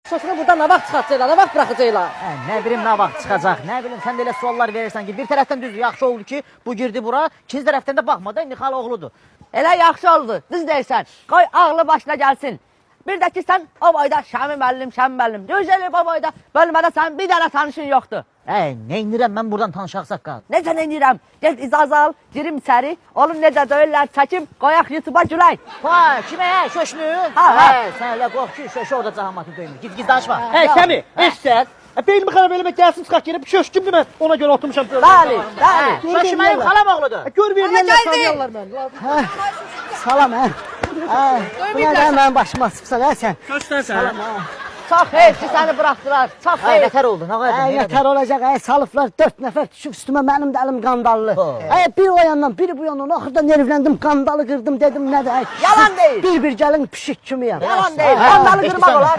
Sosunu buradan nə vaxt çıxacaqlar, nə vaxt bıraxacaqlar? Nə bilim nə vaxt çıxacaq, nə bilim sən də elə suallar verirsən ki, bir tərəfdən düzdür, yaxşı oldu ki, bu girdi bura, ikinci tərəfdən də baxma da, Nixal oğludur. Elə yaxşı oldu, düz deyirsən. Qoy ağlı başına gəlsin. Bir də ki, sən o boyda Şəmi müəllim, gözəl o boyda bölmədə sənin bir dənə tanışın yoxdur. Nə indirəm mən buradan tanışaq saqqal? Necə nə deyirəm? Get icazə al, girim içəri, onun necə döyürlər çəkim, qoyaq YouTube'a gülək. Vay, kimə, şöşünü? Ha. Sən elə qox ki, şöşü orada cahamatı döymür, git danışma. Səmi, eşsən. Beynimi xarab eləmək gəlsin, çıxaq yerə, bir köşkümdür mən, ona görə oturmuşam. Bəli, bəli. Şöşü mənim xalam oğludur. Gör verirlər, tanıyarlar məni. Salam, Buna da mənim başıma çıxsan, sən. Köşdən sən. Çox heyf ki, səni buraxdılar, çox heyf. Nətər oldu, nə qədər? Nətər olacaq, salıblar 4 nəfər düşüb üstümə, mənim də əlim qandallı. Bir o yandan, biri bu yandan, axırda nervləndim, qandalı qırdım, dedim nədir? Yalan deyil. Bir gəlin pişik kimiyəm. Yalan deyil, qandalı qırmaq olar.